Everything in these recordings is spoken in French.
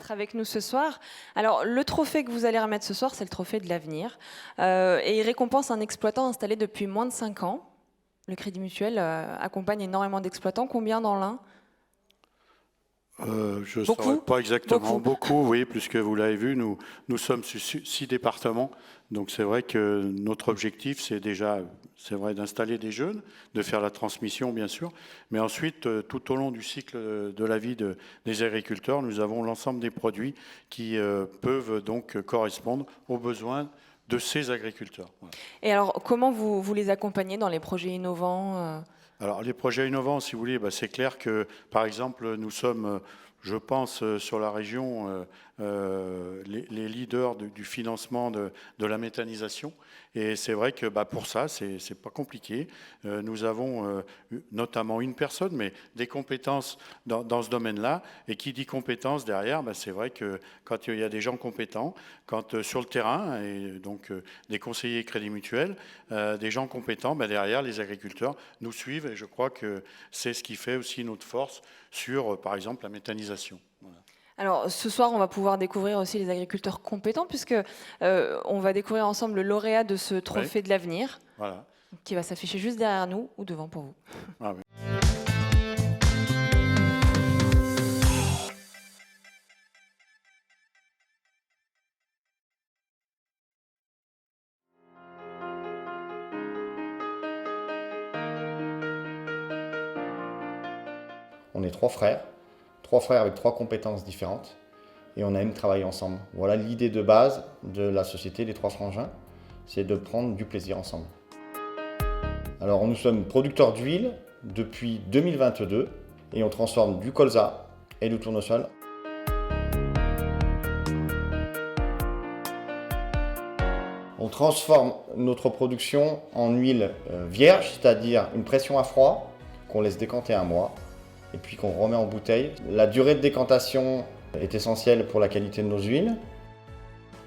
d'être avec nous ce soir. Alors, le trophée que vous allez remettre ce soir, c'est le trophée de l'avenir. Et il récompense un exploitant installé depuis moins de 5 ans. Le Crédit Mutuel accompagne énormément d'exploitants. Combien dans l'Ain? Je ne Beaucoup. saurais pas exactement. Beaucoup. Beaucoup, oui, puisque vous l'avez vu, nous sommes sur 6 départements. Donc c'est vrai que notre objectif, c'est déjà, c'est vrai, d'installer des jeunes, de faire la transmission, bien sûr. Mais ensuite, tout au long du cycle de la vie des agriculteurs, nous avons l'ensemble des produits qui peuvent donc correspondre aux besoins de ces agriculteurs. Voilà. Et alors, comment vous les accompagnez dans les projets innovants Alors, les projets innovants, si vous voulez, c'est clair que, par exemple, nous sommes, je pense, sur la région, les leaders du financement de la méthanisation. Et c'est vrai que pour ça, c'est pas compliqué. Nous avons notamment une personne, mais des compétences dans ce domaine-là. Et qui dit compétences derrière, c'est vrai que quand il y a des gens compétents, quand sur le terrain, et donc des conseillers Crédit Mutuel, des gens compétents, derrière, les agriculteurs nous suivent. Et je crois que c'est ce qui fait aussi notre force sur, par exemple, la méthanisation. Voilà. Alors, ce soir, on va pouvoir découvrir aussi les agriculteurs compétents, puisque on va découvrir ensemble le lauréat de ce trophée de l'avenir, voilà, qui va s'afficher juste derrière nous, ou devant pour vous. Ah, oui. On est trois frères avec 3 compétences différentes, et on aime travailler ensemble. Voilà l'idée de base de la société des 3 frangins, c'est de prendre du plaisir ensemble. Alors nous sommes producteurs d'huile depuis 2022, et on transforme du colza et du tournesol. On transforme notre production en huile vierge, c'est-à-dire une pression à froid, qu'on laisse décanter 1 mois, et puis qu'on remet en bouteille. La durée de décantation est essentielle pour la qualité de nos huiles.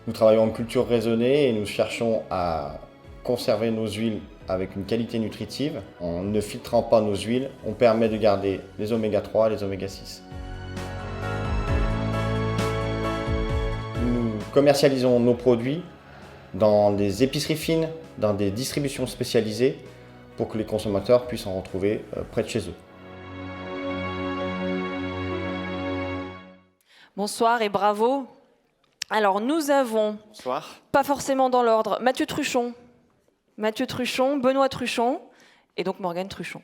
Nous travaillons en culture raisonnée et nous cherchons à conserver nos huiles avec une qualité nutritive. En ne filtrant pas nos huiles, on permet de garder les oméga 3 et les oméga 6. Nous commercialisons nos produits dans des épiceries fines, dans des distributions spécialisées, pour que les consommateurs puissent en retrouver près de chez eux. Bonsoir et bravo. Alors, nous avons, Bonsoir. pas forcément dans l'ordre, Mathieu Truchon, Benoît Truchon et donc Morgane Truchon.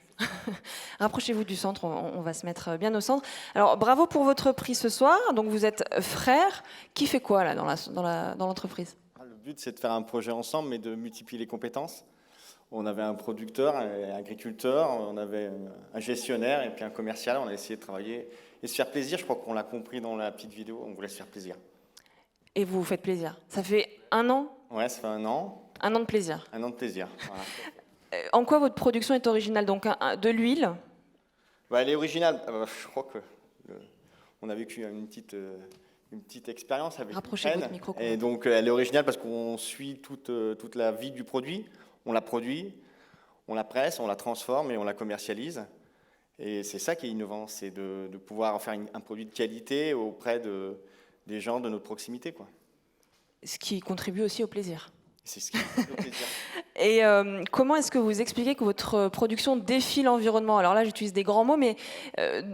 Rapprochez-vous du centre, on va se mettre bien au centre. Alors, bravo pour votre prix ce soir. Donc, vous êtes frères. Qui fait quoi là dans l'entreprise ? Le but, c'est de faire un projet ensemble, mais de multiplier les compétences. On avait un producteur, un agriculteur, on avait un gestionnaire et puis un commercial. On a essayé de travailler et se faire plaisir. Je crois qu'on l'a compris dans la petite vidéo. On voulait se faire plaisir. Et vous vous faites plaisir. Ça fait 1 an ? Ouais, ça fait 1 an. 1 an de plaisir. 1 an de plaisir. Voilà. En quoi votre production est originale ? Donc, de l'huile ? Elle est originale. Je crois que on a vécu une petite expérience avec Rapprochez votre micro. Et donc, elle est originale parce qu'on suit toute la vie du produit. On la produit, on la presse, on la transforme et on la commercialise. Et c'est ça qui est innovant, c'est de pouvoir faire un produit de qualité auprès des gens de notre proximité, quoi. Ce qui contribue aussi au plaisir. C'est ce qui contribue au plaisir. Et comment est-ce que vous expliquez que votre production défie l'environnement ? Alors là, j'utilise des grands mots, mais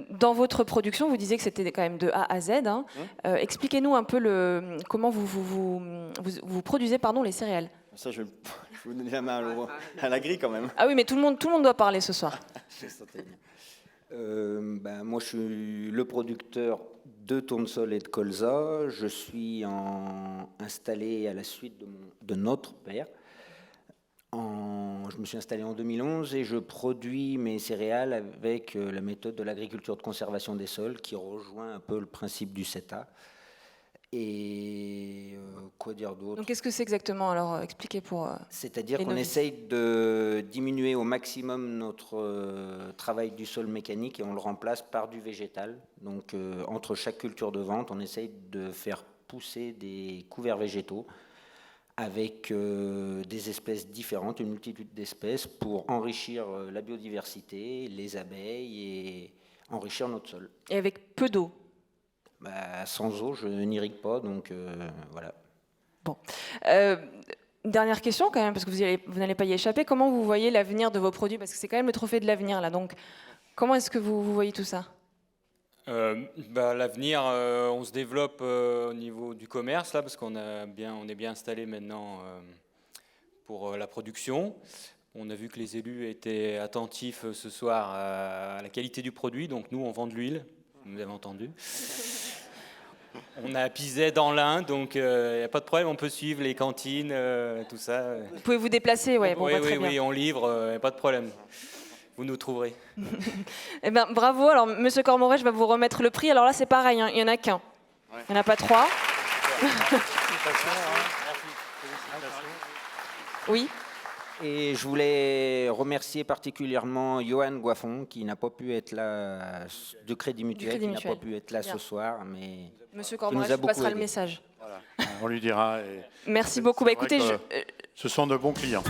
dans votre production, vous disiez que c'était quand même de A à Z. Hein. Expliquez-nous un peu comment vous produisez les céréales. Ça, je vais vous donner la main à la grille quand même. Ah oui, mais tout le monde doit parler ce soir. Moi, je suis le producteur de tournesol et de colza. Je suis installé à la suite de notre père. Je me suis installé en 2011 et je produis mes céréales avec la méthode de l'agriculture de conservation des sols qui rejoint un peu le principe du CETA. Et quoi dire d'autre ? Donc qu'est-ce que c'est exactement ? Alors expliquez pour... C'est-à-dire qu'on essaye de diminuer au maximum notre travail du sol mécanique et on le remplace par du végétal. Donc entre chaque culture de vente, on essaye de faire pousser des couverts végétaux avec des espèces différentes, une multitude d'espèces pour enrichir la biodiversité, les abeilles et enrichir notre sol. Et avec peu d'eau ? Sans eau, je n'irrigue pas, donc voilà. Dernière question quand même, parce que vous n'allez pas y échapper. Comment vous voyez l'avenir de vos produits? Parce que c'est quand même le trophée de l'avenir là. Donc, comment est-ce que vous voyez tout ça? L'avenir, on se développe au niveau du commerce là, parce on est bien installé maintenant pour la production. On a vu que les élus étaient attentifs ce soir à la qualité du produit, donc nous on vend de l'huile, vous avez entendu. On a Pizet dans l'Ain, donc il n'y a pas de problème, on peut suivre les cantines, tout ça. Vous pouvez vous déplacer, ouais. Bon, très bien. Oui, on livre, il n'y a pas de problème. Vous nous trouverez. Eh bien, bravo. Alors, Monsieur Cormoret, je vais vous remettre le prix. Alors là, c'est pareil, hein, il n'y en a qu'un. Il n'y en a pas trois. Oui. Et je voulais remercier particulièrement Johan Goiffon, qui n'a pas pu être là, de Crédit Mutuel, qui n'a pas pu être là Bien. ce soir, mais Monsieur qui Cormoret, nous je a vous beaucoup passerai le aidé. message. Voilà. On lui dira. Merci beaucoup. C'est Écoutez, vrai que ce sont de bons clients.